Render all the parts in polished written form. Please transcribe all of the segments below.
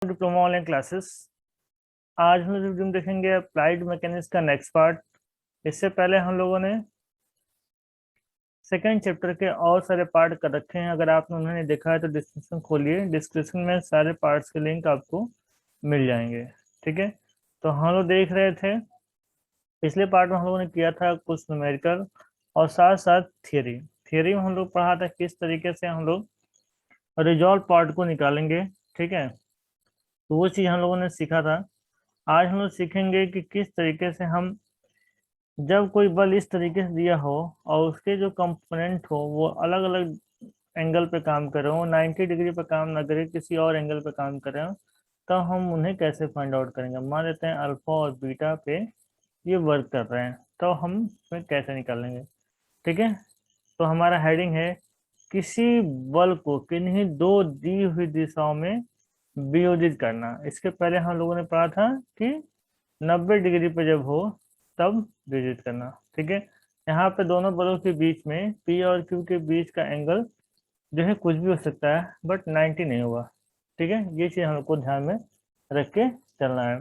Diploma online classes. आज हम लोग देखेंगे अप्लाइड मैकेनिक्स का नेक्स्ट पार्ट। इससे पहले हम लोगों ने सेकेंड चैप्टर के और सारे पार्ट कर रखे हैं। अगर आपने उन्होंने देखा है तो डिस्क्रिप्शन खोलिए, डिस्क्रिप्शन में सारे पार्ट्स के लिंक आपको मिल जाएंगे। ठीक है, तो हम लोग देख रहे थे पिछले पार्ट में हम लोगों ने किया था कुछ न्यूमेरिकल और साथ साथ थियरी। थियरी में हम लोग पढ़ा था किस तरीके से हम लोग रिजॉल्व पार्ट को निकालेंगे। ठीक है, तो वो चीज़ हम लोगों ने सीखा था। आज हम लोग सीखेंगे कि किस तरीके से हम जब कोई बल इस तरीके से दिया हो और उसके जो कंपोनेंट हो वो अलग अलग एंगल पे काम कर रहे हो, 90 डिग्री पे काम ना करे, किसी और एंगल पे काम कर रहे हो, तो हम उन्हें कैसे फाइंड आउट करेंगे। मान लेते हैं अल्फा और बीटा पे ये वर्क कर रहे हैं, तो हम इसमें कैसे निकालेंगे। ठीक है, तो हमारा हेडिंग है किसी बल को किन्हीं दो दी हुई दिशाओं में वियोजित करना। इसके पहले हम लोगों ने पढ़ा था कि 90 डिग्री पे जब हो तब विजिट करना। ठीक है, यहाँ पे दोनों बलों के बीच में पी और क्यू के बीच का एंगल जो है कुछ भी हो सकता है बट 90 नहीं होगा। ठीक है, ये चीज़ हम लोग को ध्यान में रख के चलना है।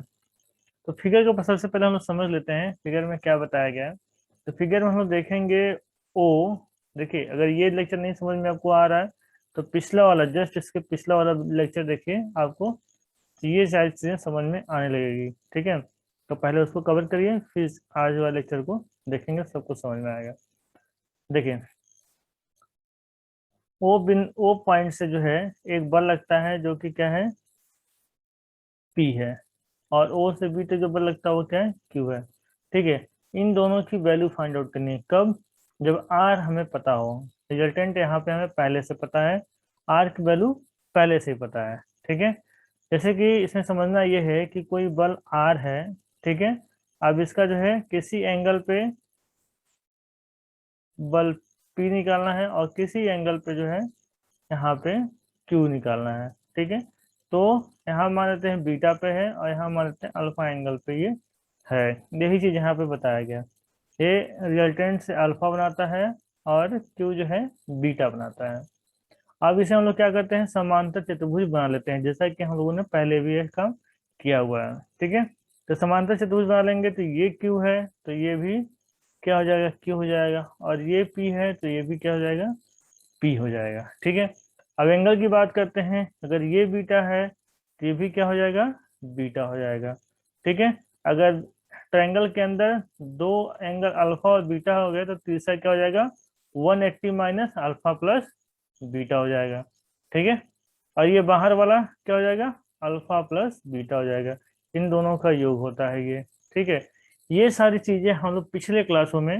तो फिगर को सबसे पहले हम लोग समझ लेते हैं फिगर में क्या बताया गया है। तो फिगर में हम लोग देखेंगे ओ। देखिए, अगर ये लेक्चर नहीं समझ में आपको आ रहा है तो पिछला वाला, जस्ट इसके पिछला वाला लेक्चर देखिए, आपको तो ये सारी चीजें समझ में आने लगेगी। ठीक है, तो पहले उसको कवर करिए, फिर आज वाले लेक्चर को देखेंगे, सब कुछ समझ में आएगा। देखिए, ओ पॉइंट से जो है एक बल लगता है जो कि क्या है, पी है, और ओ से बी तक जो बल लगता है वो क्या है, क्यू है। ठीक है, इन दोनों की वैल्यू फाइंड आउट करनी है। कब? जब आर हमें पता हो। रिजल्टेंट यहाँ पे हमें पहले से पता है, आर की वैल्यू पहले से ही पता है। ठीक है, जैसे कि इसमें समझना ये है कि कोई बल आर है। ठीक है, अब इसका जो है किसी एंगल पे बल पी निकालना है और किसी एंगल पे जो है यहाँ पे क्यू निकालना है। ठीक है, तो यहाँ मान लेते हैं बीटा पे है और यहाँ मान लेते हैं अल्फा एंगल पे ये है। यही चीज यहाँ पे बताया गया। ये रिजल्टेंट से अल्फा बनाता है और क्यू जो है बीटा बनाता है। अब इसे हम लोग क्या करते हैं, समांतर चतुर्भुज बना लेते हैं, जैसा कि हम लोगों ने पहले भी यह काम किया हुआ है। ठीक है, तो समांतर चतुर्भुज बना लेंगे तो ये क्यू है तो ये भी क्या हो जाएगा, क्यू हो जाएगा, और ये पी है तो ये भी क्या हो जाएगा, पी हो जाएगा। ठीक है, अब एंगल की बात करते हैं, अगर ये बीटा है तो ये भी क्या हो जाएगा, बीटा हो जाएगा। ठीक है, अगर ट्रायंगल के अंदर दो एंगल अल्फा और बीटा हो गए तो तीसरा क्या हो जाएगा, 180 माइनस अल्फा प्लस बीटा हो जाएगा। ठीक है, और ये बाहर वाला क्या हो जाएगा, अल्फा प्लस बीटा हो जाएगा। इन दोनों का योग होता है ये। ठीक है, ये सारी चीजें हम लोग पिछले क्लासों में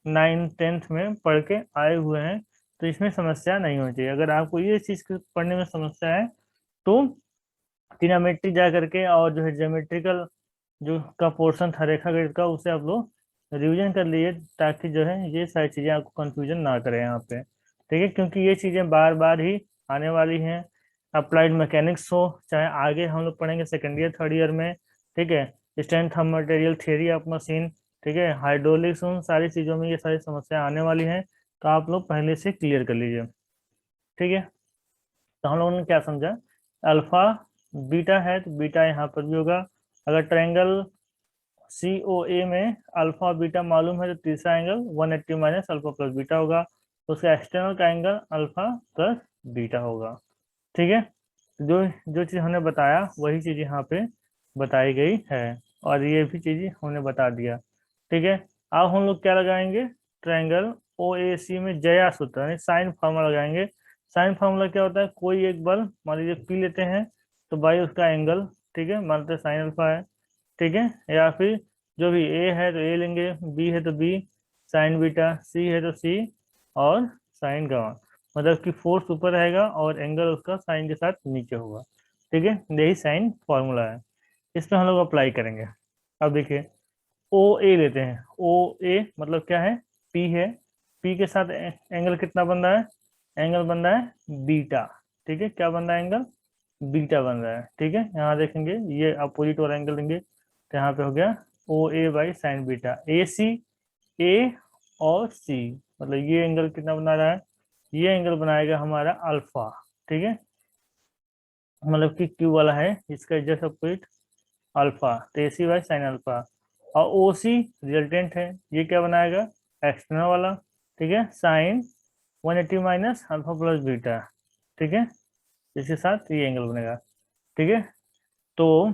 9th-10th में पढ़ के आए हुए हैं, तो इसमें समस्या नहीं होनी चाहिए। अगर आपको ये चीज पढ़ने में समस्या है तो ट्रिग्नोमेट्री जा करके और जो है ज्योमेट्रिकल जो का पोर्शन था रेखागणित का, उसे आप लोग रिवीजन कर लिए, ताकि जो है ये सारी चीजें आपको कंफ्यूजन ना करें यहाँ पे। ठीक है, क्योंकि ये चीजें बार बार ही आने वाली हैं। अप्लाइड मैकेनिक्स हो चाहे आगे हम लोग पढ़ेंगे सेकेंड ईयर थर्ड ईयर में। ठीक है, strength of material, theory of machine, ठीक है, हाइड्रोलिक्स, उन सारी चीजों में ये सारी समस्या आने वाली हैं, तो आप लोग पहले से क्लियर कर लीजिए। ठीक है, तो हम लोगों ने क्या समझा, अल्फा बीटा है तो बीटा यहाँ पर भी होगा। अगर ट्रायंगल सी ओ ए में अल्फा और बीटा मालूम है तो तीसरा angle 180 minus alpha plus beta होगा, तो उसका एक्सटर्नल का एंगल अल्फा प्लस बीटा होगा। ठीक है, जो जो चीज़ हमने बताया वही चीज़ यहाँ पे बताई गई है, और ये भी चीज़ हमने बता दिया। ठीक है, अब हम लोग क्या लगाएंगे, ट्रायंगल ओ ए सी में जया सूत्र यानी साइन फार्मूला लगाएंगे। साइन फार्मूला क्या होता है, कोई एक बल मान लीजिए पी लेते हैं तो बाई उसका एंगल, ठीक है, मान लेते हैं साइन अल्फा है। ठीक है, या फिर जो भी ए है तो ए लेंगे, बी है तो बी साइन बीटा, सी है तो सी और साइन गामा, मतलब कि फोर्स ऊपर रहेगा और एंगल उसका साइन के साथ नीचे होगा। ठीक है, यही साइन फॉर्मूला है, इसमें हम लोग अप्लाई करेंगे। अब देखिए, ओ ए लेते हैं, ओ ए मतलब क्या है, पी है, पी के साथ एंगल कितना बन रहा है, एंगल बन रहा है बीटा। ठीक है, क्या बन रहा है, एंगल बीटा बन रहा है। ठीक है, यहाँ देखेंगे ये अपोजिट वाला एंगल लेंगे तो यहाँ पे हो गया ओ ए बाई साइन बीटा, ए सी, ए और सी, मतलब ये एंगल कितना बना रहा है, ये एंगल बनाएगा हमारा अल्फा। ठीक है, मतलब कि क्यू वाला है इसका एडजस्ट अपोजिट अल्फा, तो AC बाई साइन अल्फा। और OC रिजल्टेंट है, ये क्या बनाएगा, एक्सटर्नल वाला, ठीक है, sine 180 minus alpha plus beta, ठीक है, इसके साथ ये एंगल बनेगा, ठीक है। तो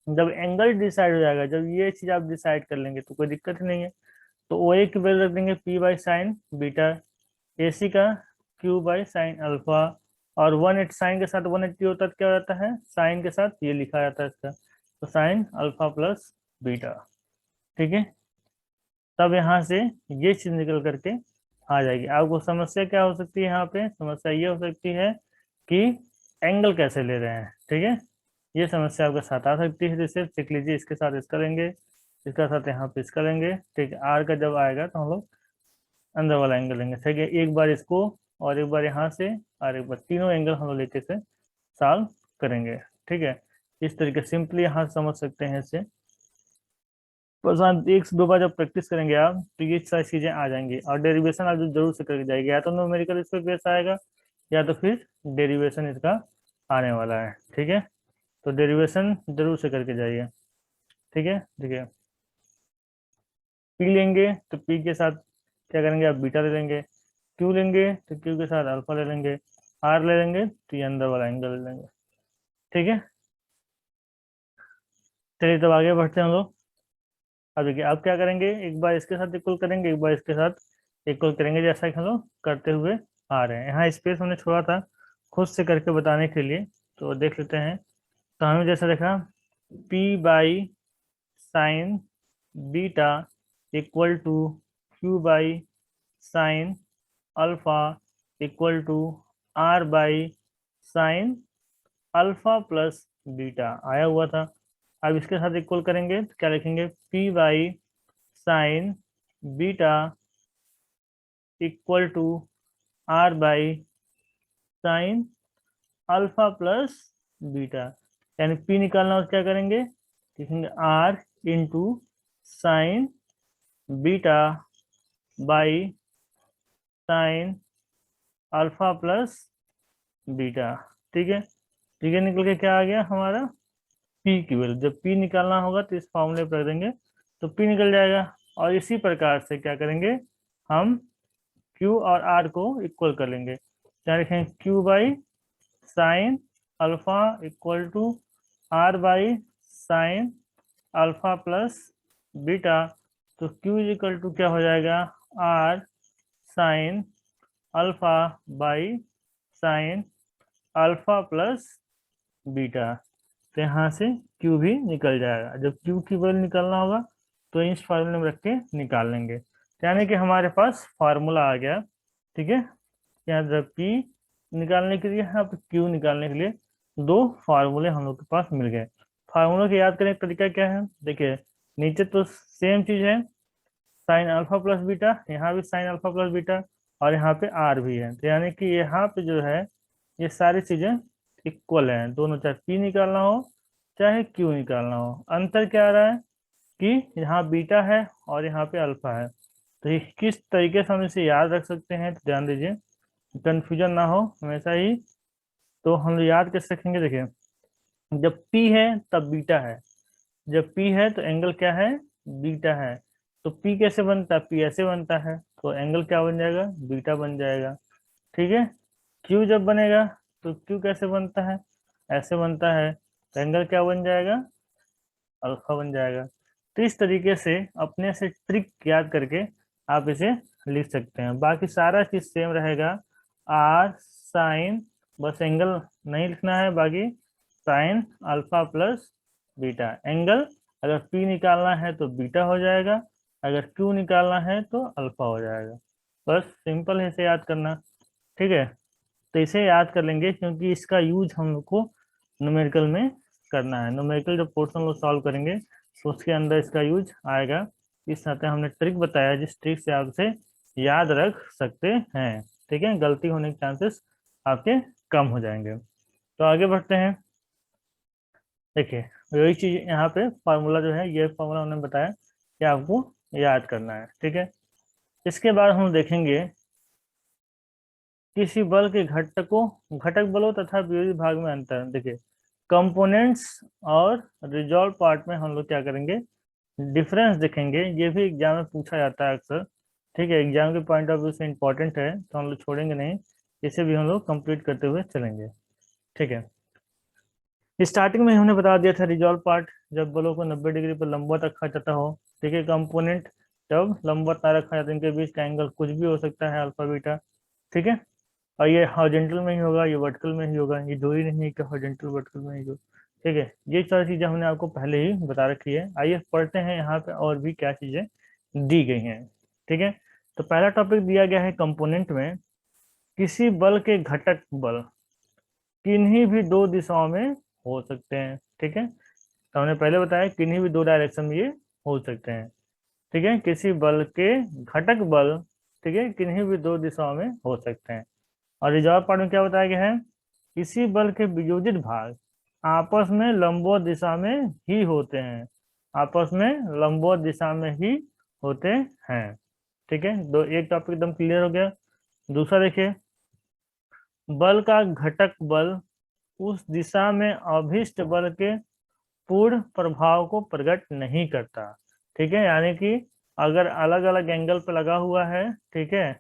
जब एंगल डिसाइड हो जाएगा, जब ये चीज आप डिसाइड कर लेंगे तो कोई दिक्कत ही नहीं है। तो OA की वैल्यू रख देंगे P by sine beta, AC का Q बाई साइन अल्फा, और 180 साइन के साथ 180 होता है, क्या हो जाता है, साइन के साथ ये लिखा जाता है इसका, तो साइन अल्फा प्लस बीटा, ठीक है। तब यहाँ से ये चीज निकल करके आ जाएगी। आपको समस्या क्या हो सकती है, यहाँ पे समस्या ये हो सकती है कि एंगल कैसे ले रहे हैं, ठीक है, ये समस्या आपके साथ आ सकती है। जैसे देख लीजिए, इसके साथ इसका लेंगे, इसका साथ यहाँ पे इसका लेंगे, ठीक है, आर का जब आएगा तो हम लोग अंदर वाला एंगल लेंगे, ठीक है, एक बार इसको और एक बार यहाँ से, और एक बार तीनों एंगल हम लोग लेके से सॉल्व करेंगे, ठीक है। इस तरीके सिंपली यहाँ समझ सकते हैं इसे। बस आप एक से दो बार जब प्रैक्टिस करेंगे आप, तो ये सारी चीजें आ जाएंगी। और डेरिवेशन आप जो जरूर से करके जाएगी, या तो न्यूमेरिकल इस पे बेस आएगा, या तो फिर डेरिवेशन इसका आने वाला है, ठीक है। तो डेरिवेशन जरूर से करके जाइए, ठीक है। देखिए, पी लेंगे तो पी के साथ क्या करेंगे, आप बीटा ले लेंगे, क्यू लेंगे तो क्यू के साथ अल्फा ले लेंगे, आर ले लेंगे तो ये अंदर वाला एंगल ले लेंगे, ठीक है। चलिए तब आगे बढ़ते हैं हम लोग। अब देखिए, अब क्या करेंगे, एक बार इसके साथ इक्वल करेंगे, एक बार इसके साथ इक्वल करेंगे, जैसा कि हम लोग करते हुए आ रहे हैं। यहाँ स्पेस हमने छोड़ा था खुद से करके बताने के लिए, तो देख लेते हैं। तो हमें जैसा देखा, P by sine beta equal to Q by sine alpha equal to R by sine alpha plus beta आया हुआ था। अब इसके साथ इक्वल करेंगे तो क्या लिखेंगे, P by sine beta equal to R by sine alpha plus beta. यानी पी निकालना और क्या करेंगे, लिखेंगे R into sine beta by sine alpha plus beta, ठीक है। ठीक है, निकल के क्या आ गया हमारा, पी की वैल्यू। जब पी निकालना होगा तो इस फॉर्मूले पर रख देंगे, तो पी निकल जाएगा। और इसी प्रकार से क्या करेंगे, हम क्यू और आर को इक्वल कर लेंगे। क्या लिखेंगे, Q by sine alpha equal to R by sine alpha plus beta. तो क्यू इज इक्वल टू क्या हो जाएगा, R sine alpha by sine alpha plus beta. तो यहाँ से क्यू भी निकल जाएगा। जब क्यू की वैल्यू निकालना होगा तो इस फार्मूले में रख के निकाल लेंगे, यानी कि हमारे पास फार्मूला आ गया, ठीक है। यहाँ जब पी निकालने के लिए, यहाँ पे क्यू निकालने के लिए दो फार्मूले हम लोग के पास मिल गए। फार्मूला को याद करने का तरीका क्या है, देखिए, नीचे तो सेम चीज है, साइन अल्फा प्लस बीटा, यहाँ भी साइन अल्फा प्लस बीटा, और यहाँ पे आर भी है। तो यानी कि यहाँ पे जो है ये सारी चीजें इक्वल हैं दोनों, चाहे पी निकालना हो चाहे क्यू निकालना हो। अंतर क्या आ रहा है कि यहाँ बीटा है और यहाँ पे अल्फा है। तो ये किस तरीके से हम इसे याद रख सकते हैं, तो ध्यान दीजिए, कंफ्यूजन ना हो हमेशा ही। तो हम लोग याद कैसे रखेंगे, देखिए, जब पी है तब बीटा है, जब पी है तो एंगल क्या है, बीटा है। तो पी कैसे बनता है, पी ऐसे बनता है, तो एंगल क्या बन जाएगा, बीटा बन जाएगा, ठीक है। क्यू जब बनेगा तो क्यू कैसे बनता है, ऐसे बनता है, तो एंगल क्या बन जाएगा, अल्फा बन जाएगा। तो इस तरीके से अपने से ट्रिक याद करके आप इसे लिख सकते हैं। बाकी सारा चीज सेम रहेगा, आर साइन, बस एंगल नहीं लिखना है, बाकी sign alpha plus beta. Angle अगर पी निकालना है तो बीटा हो जाएगा, अगर क्यू निकालना है तो अल्फा हो जाएगा। बस सिंपल है इसे याद करना, ठीक है। तो इसे याद कर लेंगे क्योंकि इसका यूज हम लोग को न्यूमेरिकल में करना है। न्यूमेरिकल जब पोर्शन लोग सॉल्व करेंगे तो उसके अंदर इसका यूज आएगा। इस तरह हमने ट्रिक बताया जिस ट्रिक से आप इसे याद रख सकते हैं, ठीक है। गलती होने के चांसेस आपके कम हो जाएंगे। तो आगे बढ़ते हैं। देखिए, यही चीज यहाँ पे फार्मूला जो है, ये फार्मूला उन्होंने बताया कि आपको याद करना है, ठीक है। इसके बाद हम देखेंगे किसी बल के घटक बलों तथा विरोधी भाग में अंतर। देखिए कंपोनेंट्स और रिजॉल्व पार्ट में हम लोग क्या करेंगे, डिफरेंस देखेंगे। ये भी एग्जाम में पूछा जाता है अक्सर, ठीक है, एग्जाम के पॉइंट ऑफ व्यू से इंपॉर्टेंट है, तो हम लोग छोड़ेंगे नहीं, इसे भी हम लोग कंप्लीट करते हुए चलेंगे। ठीक है, स्टार्टिंग में हमने बता दिया था रिजॉल्व पार्ट, जब बलों को 90 डिग्री पर लंबवत रखा जाता हो। ठीक है, कंपोनेंट जब लंबवत ना रखा जाता, इनके बीच का एंगल कुछ भी हो सकता है, अल्फा बीटा। ठीक है, और ये हॉरिजॉन्टल में ही होगा, ये वर्टिकल में ही होगा, ये दो ही नहीं है कि हॉरिजॉन्टल वर्टिकल में ही हो। ठीक है, ये सारी चीजें हमने आपको पहले ही बता रखी है। आइए पढ़ते हैं यहाँ पे और भी क्या चीजें दी गई हैं। ठीक है, तो पहला टॉपिक दिया गया है कंपोनेंट में, किसी बल के घटक बल किन्हीं भी दो दिशाओं में हो सकते हैं। ठीक है, तो हमने पहले बताया किन्हीं भी दो डायरेक्शन में ये हो सकते हैं। ठीक है, किसी बल के घटक बल, ठीक है, किन्हीं भी दो दिशाओं में हो सकते हैं। और रिजॉल्व पार्ट में क्या बताया गया है, किसी बल के वियोजित भाग आपस में लंबवत दिशा में ही होते हैं, आपस में लंबवत दिशा में ही होते हैं। ठीक है, दो एक टॉपिक एकदम क्लियर हो गया। दूसरा देखिए, बल का घटक बल उस दिशा में अभिष्ट बल के पूर्ण प्रभाव को प्रकट नहीं करता। ठीक है, यानी कि अगर अलग अलग एंगल पे लगा हुआ है, ठीक है,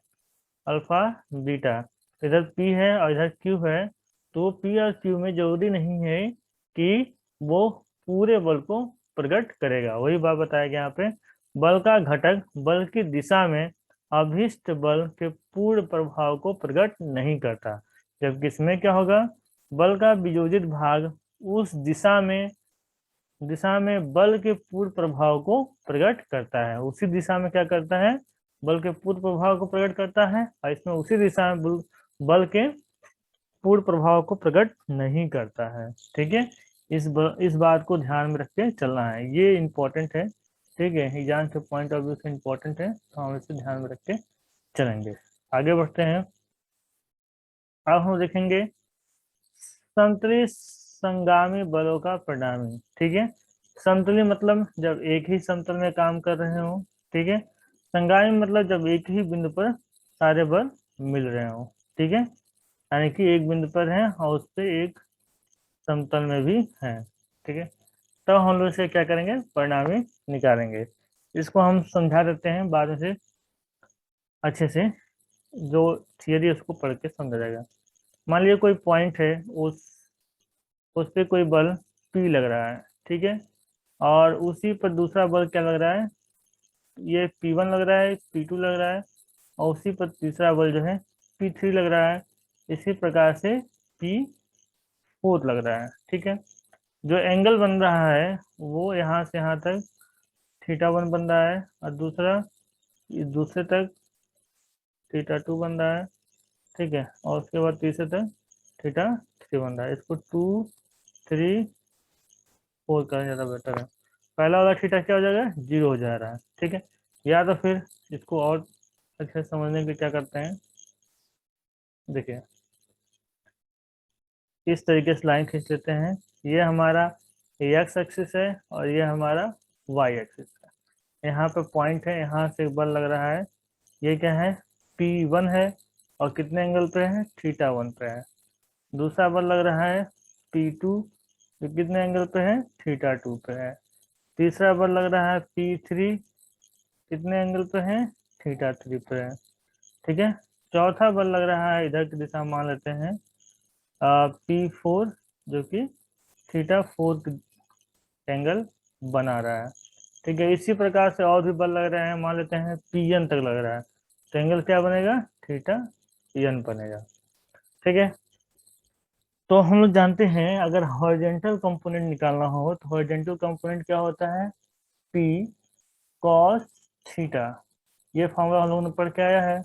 अल्फा बीटा, इधर पी है और इधर क्यू है, तो पी और क्यू में जरूरी नहीं है कि वो पूरे बल को प्रकट करेगा। वही बात बताया गया यहाँ पे, बल का घटक बल की दिशा में अभिष्ट बल के पूर्ण प्रभाव को प्रकट नहीं करता, जबकि इसमें क्या होगा, बल का वियोजित भाग उस दिशा में बल के पूर्ण प्रभाव को प्रकट करता है। उसी दिशा में क्या करता है, बल के पूर्ण प्रभाव को प्रकट करता है, और इसमें उसी दिशा में बल के पूर्ण प्रभाव को प्रकट नहीं करता है। ठीक है, इस बात को ध्यान में रख के चलना है, ये इंपॉर्टेंट है। ठीक है, एग्जाम के पॉइंट ऑफ व्यू से इंपॉर्टेंट है, तो हम इसे ध्यान में रख के चलेंगे। आगे बढ़ते हैं, अब हम देखेंगे समतली संगामी बलों का परिणामी। ठीक है, समतली मतलब जब एक ही समतल में काम कर रहे हो। ठीक है, संगामी मतलब जब एक ही बिंदु पर सारे बल मिल रहे हो। ठीक है, यानी कि एक बिंदु पर है और उस पे एक समतल में भी है। ठीक है, तो हम लोग इसे क्या करेंगे, परिणामी निकालेंगे। इसको हम समझा देते हैं बाद में से अच्छे से, जो थियरी है उसको पढ़ के समझा जाएगा। मान लीजिए कोई पॉइंट है, उस पे कोई बल P लग रहा है। ठीक है, और उसी पर दूसरा बल क्या लग रहा है, ये P1 लग रहा है, P2 लग रहा है, और उसी पर तीसरा बल जो है P3 लग रहा है। इसी प्रकार से P4 लग रहा है। ठीक है, जो एंगल बन रहा है वो यहाँ से यहाँ तक θ1 बन रहा है, और दूसरे तक θ2 बन रहा है। ठीक है, और उसके बाद तीसरे तक θ3 बन रहा है। इसको 2 3 4 करना ज़्यादा बेटर है। पहला वाला थीटा क्या हो जाएगा, 0 हो जा रहा है। ठीक है, या तो फिर इसको और अच्छे से समझने के लिए क्या करते हैं, देखिए इस तरीके से लाइन खींच लेते हैं। ये हमारा एक्स एक्सिस है और ये हमारा वाई एक्सिस है। यहाँ पे पॉइंट है, यहाँ से बल लग रहा है, ये क्या है, P1 है, और कितने एंगल पे है, θ1 पे है। दूसरा बल लग रहा है P2, ये कितने एंगल पे है, θ2 पे है। तीसरा बल लग रहा है P3, कितने एंगल पे है, θ3 पे है। ठीक है, चौथा बल लग रहा है, इधर की दिशा मान लेते हैं P4, जो कि θ4 एंगल बना रहा है। ठीक है, इसी प्रकार से और भी बल लग रहे हैं, मान लेते हैं Pn तक लग रहा है, तो एंगल क्या बनेगा, θn बनेगा। ठीक है, तो हम लोग जानते हैं अगर हॉरिजॉन्टल कंपोनेंट निकालना हो तो हॉरिजॉन्टल कंपोनेंट क्या होता है, P cos थीटा। ये फॉर्मूला हम लोगों ने पढ़ के आया है।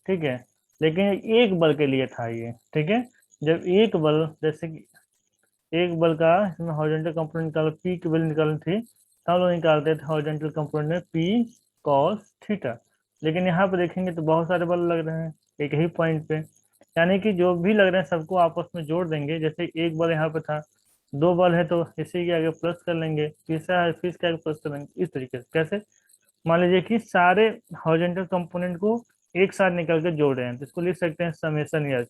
ठीक है, लेकिन एक बल के लिए था ये। ठीक है, जब एक बल, जैसे कि एक बल का इसमें हॉरिजॉन्टल कंपोनेंट निकाल, P की वैल्यू निकालनी थी, तो हम लोग निकालते थे हॉरिजॉन्टल कंपोनेंट में P cos थीटा। लेकिन यहाँ पे देखेंगे तो बहुत सारे बल लग रहे हैं एक ही पॉइंट पे, यानी कि जो भी लग रहे हैं सबको आपस में जोड़ देंगे। जैसे एक बल यहाँ पे था, दो बल है तो इसी के आगे प्लस कर लेंगे, तीसरा है फिर इसके आगे प्लस कर लेंगे। इस तरीके से कैसे, मान लीजिए कि सारे हॉरिजॉन्टल कंपोनेंट को एक साथ निकल के जोड़ रहे हैं तो इसको लिख सकते हैं समेसन एच।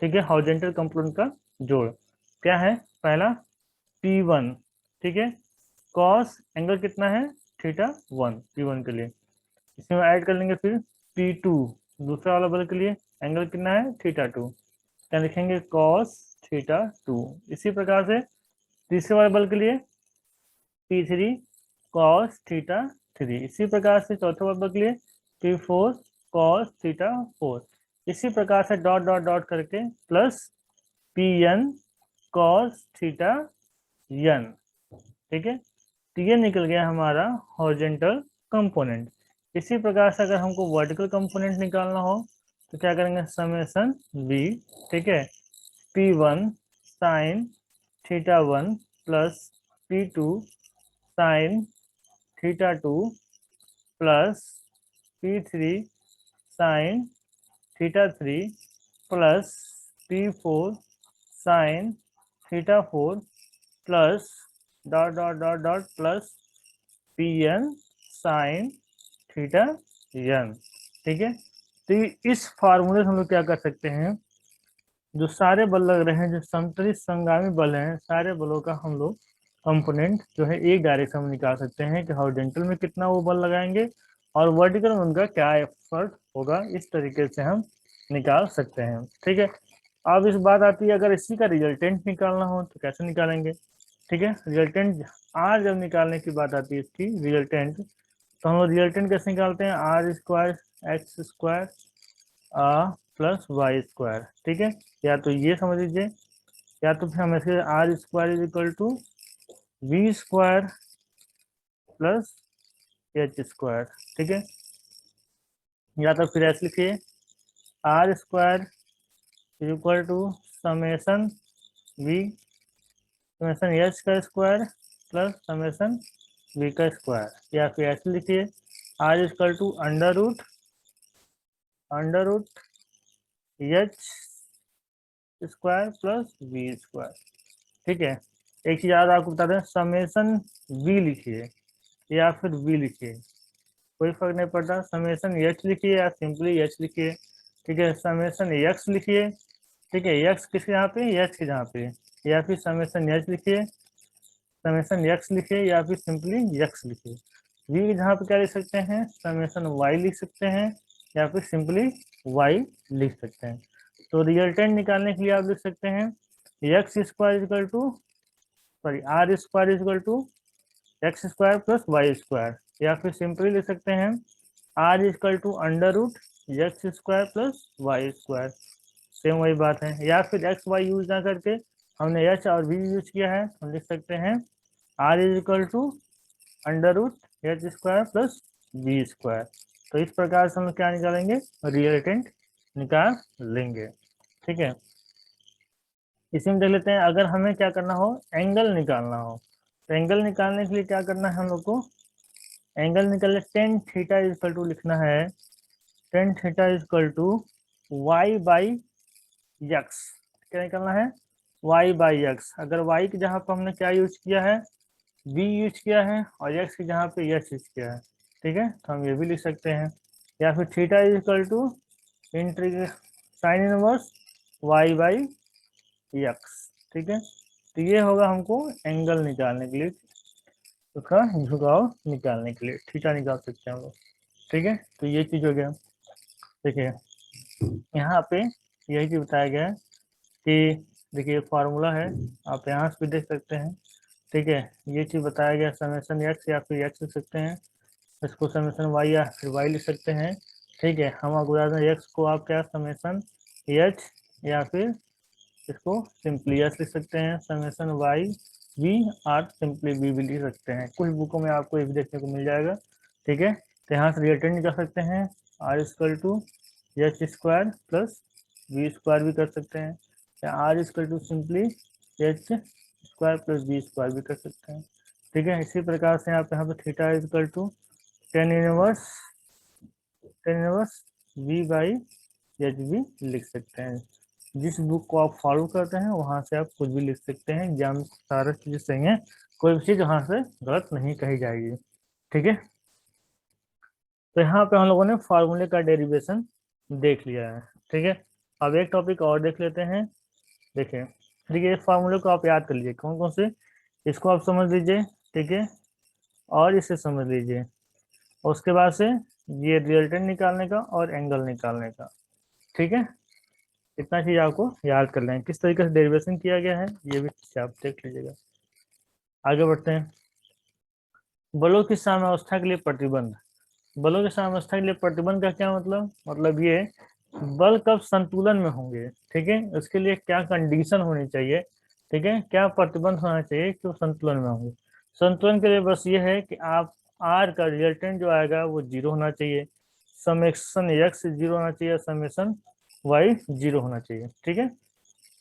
ठीक है, हॉरिजॉन्टल कंपोनेंट का जोड़ क्या है, पहला P1, ठीक है, कॉस एंगल कितना है थीटा 1, P1 के लिए, इसमें ऐड कर लेंगे फिर P2 दूसरा वाला बल के लिए एंगल कितना है थीटा 2, क्या लिखेंगे कॉस थीटा 2। इसी प्रकार से तीसरे वाले बल के लिए P3 कॉस थीटा 3, इसी प्रकार से चौथे वाले बल के लिए P4 कॉस थीटा 4, इसी प्रकार से डॉट डॉट डॉट करके plus Pn cos theta n। ठीक है, तो ये निकल गया हमारा हॉरिजॉन्टल कंपोनेंट। इसी प्रकार से अगर हमको वर्टिकल कंपोनेंट निकालना हो तो क्या करेंगे समेसन b, ठीक है, P1 sine theta 1 plus P2 sine theta 2 plus P3 sine theta 3 plus P4 sine theta 4 plus dot dot dot dot plus Pn sine theta n। ठीक है, तो इस फार्मूले से हम लोग क्या कर सकते हैं, जो सारे बल लग रहे हैं जो समतलित संगामी बल हैं सारे बलों का हम लोग कंपोनेंट जो है एक डायरेक्शन में निकाल सकते हैं कि हॉरिजॉन्टल में कितना वो बल लगाएंगे और वर्टिकल में उनका क्या एफर्ट होगा, इस तरीके से हम निकाल सकते हैं। ठीक है, अब इस बात आती है अगर इसी का रिजल्टेंट निकालना हो तो कैसे निकालेंगे। ठीक है, रिजल्टेंट आर जब निकालने की बात आती है इसकी रिजल्टेंट, तो हम लोग रिजल्टेंट कैसे निकालते हैं, R square X square plus Y square. ठीक है, या तो ये समझ लीजिए या तो फिर हम ऐसे R square is equal to V square plus H square. ठीक है, या तो फिर ऐसे लिखिए R square is equal to summation V summation H का स्क्वायर प्लस समेसन वी का स्क्वायर, या फिर ऐसे लिखिए R equal to under root H square plus V square. ठीक है, एक चीज याद आपको बता दें, समेसन वी लिखिए या फिर वी लिखिए कोई फर्क नहीं पड़ता, समेसन एच लिखिए या सिंपली एच लिखिए। ठीक है, समेसन एक्स लिखिए, ठीक है, एक्स किसके यहाँ पे एच के जहाँ पे, या फिर समेसन एच लिखिए, समेसन एक्स लिखिए या फिर सिंपली एक्स लिखिए। वी के जहाँ पे क्या लिख सकते हैं समेसन वाई लिख सकते हैं या फिर सिंपली वाई लिख सकते हैं। तो रिजल्टेंट निकालने के लिए आप लिख सकते हैं X square equal to sorry R square equal to X square plus Y square, या फिर सिंपली लिख सकते हैं R equal to under root X square plus Y square, same वही बात है। या फिर एक्स वाई यूज ना करके हमने एच और वी यूज किया है, हम लिख सकते हैं R is equal to under root H square plus V square. तो इस प्रकार से हम क्या निकालेंगे रिजल्टेंट निकाल लेंगे। ठीक है, इसी में देख लेते हैं अगर हमें क्या करना हो एंगल निकालना हो, तो एंगल निकालने के लिए क्या करना है हम लोग को, एंगल निकालने टेन थीटा इक्वल टू लिखना है, tan theta equal to Y by X, क्या निकालना है वाई बाई एक्स। अगर वाई के जहाँ पर हमने क्या यूज किया है बी यूज किया है और एक्स की जहाँ पे एच यूज किया है। ठीक है, तो हम ये भी लिख सकते हैं, या फिर theta is equal to sine inverse Y by X. ठीक है, तो ये होगा हमको एंगल निकालने के लिए, उसका झुकाव निकालने के लिए थीटा निकाल सकते हैं हम लोग। ठीक है, तो ये चीज हो गया। देखिए यहाँ पे यही चीज बताया गया है कि देखिए फार्मूला है, आप यहाँ से भी देख सकते हैं। ठीक है, ये चीज बताया गया समेसन एक्स या फिर एक्स लिख सकते हैं, इसको समेसन वाई या फिर वाई लिख सकते हैं। ठीक है, हम आपको बता दें एक्स को आप क्या समेसन एच या फिर इसको सिंपली एच लिख सकते हैं, summation Y V R simply V भी लिख सकते हैं, कुछ बुकों में आपको ये भी देखने को मिल जाएगा। ठीक है, तो यहाँ से रिलेटेड निकाल सकते हैं R equal to H square plus V square भी कर सकते हैं, या R equal to simply H square plus B square भी कर सकते हैं। ठीक है, इसी प्रकार से आप यहाँ पे theta equal to tan inverse V by H भी लिख सकते हैं। जिस बुक को आप फॉलो करते हैं वहां से आप कुछ भी लिख सकते हैं, एग्जाम सारा चीजें सही है, कोई भी चीज वहां से गलत नहीं कही जाएगी। ठीक है, तो यहाँ पे हम लोगों ने फार्मूले का डेरिवेशन देख लिया है। ठीक है, अब एक टॉपिक और देख लेते हैं। देखिए, ठीक है, इस फार्मूले को आप याद कर लीजिए, कौन कौन से, इसको आप समझ लीजिए। ठीक है, और इसे समझ लीजिए, और उसके बाद से ये रिजल्टेंट निकालने का और एंगल निकालने का। ठीक है, इतना चीज आपको याद कर लें, किस तरीके से डेरिवेशन किया गया है ये भी आप देख लीजिएगा। आगे बढ़ते हैं। बलों की साम्यावस्था के लिए प्रतिबंध। बलों की साम्यावस्था के लिए प्रतिबंध का क्या मतलब ये बल कब संतुलन में होंगे। ठीक है, उसके लिए क्या कंडीशन होनी चाहिए। ठीक है, क्या प्रतिबंध होना चाहिए कि वो संतुलन में होंगे। संतुलन के लिए बस ये है कि आप आर का रिजल्टेंट जो आएगा वो जीरो होना चाहिए, समेशन एक्स जीरो होना चाहिए, समेशन वाई जीरो होना चाहिए। ठीक है,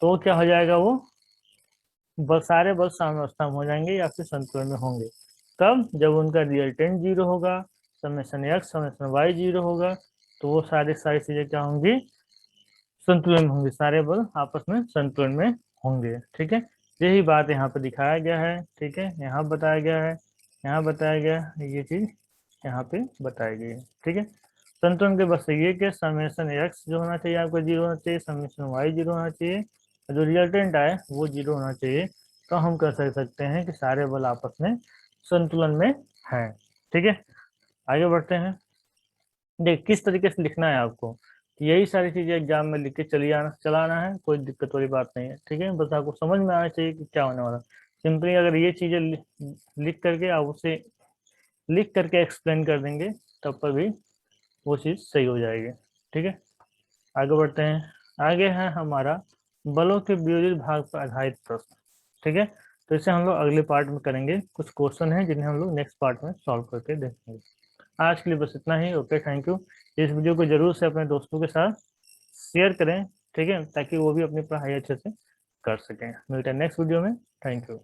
तो क्या हो जाएगा, वो बल सारे बल साम्यावस्था में हो जाएंगे या फिर संतुलन में होंगे। तब जब उनका रिजल्टेंट जीरो होगा, summation X summation Y zero होगा, तो वो सारी सारी चीजें क्या होंगी, संतुलन में होंगे, सारे बल आपस में संतुलन में होंगे। ठीक है, यही बात यहाँ पे दिखाया गया है। ठीक है, यहाँ बताया गया है, यहाँ बताया गया है, ये चीज यहाँ पे बताई गई है। ठीक है, संतुलन के बस ये कि समेशन एक्स जो होना चाहिए आपका जीरो होना चाहिए, समेशन वाई जीरो होना चाहिए, जो रिजल्टेंट आए वो जीरो होना चाहिए, तो हम कह सकते हैं कि सारे बल आपस में संतुलन में हैं। ठीक है, आगे बढ़ते हैं। देख किस तरीके से लिखना है आपको, यही सारी चीजें एग्जाम में लिख के चलाना है, कोई दिक्कत वाली बात नहीं है। ठीक है, बस आपको समझ में आना चाहिए कि क्या होने वाला। सिंपली अगर ये चीजें लिख करके आप उसे लिख करके एक्सप्लेन कर देंगे, तब पर भी वो चीज सही हो जाएगी। ठीक है, आगे बढ़ते हैं। आगे है हमारा बलों के वियोजित भाग पर आधारित प्रश्न। ठीक है, तो इसे हम लोग अगले पार्ट में करेंगे, कुछ क्वेश्चन हैं जिन्हें हम लोग नेक्स्ट पार्ट में सॉल्व करके देखेंगे। आज के लिए बस इतना ही। Okay, thank you. इस वीडियो को जरूर से अपने दोस्तों के साथ शेयर करें। ठीक है, ताकि वो भी अपनी पढ़ाई अच्छे से कर सकें। मिलते हैं नेक्स्ट वीडियो में। Thank you.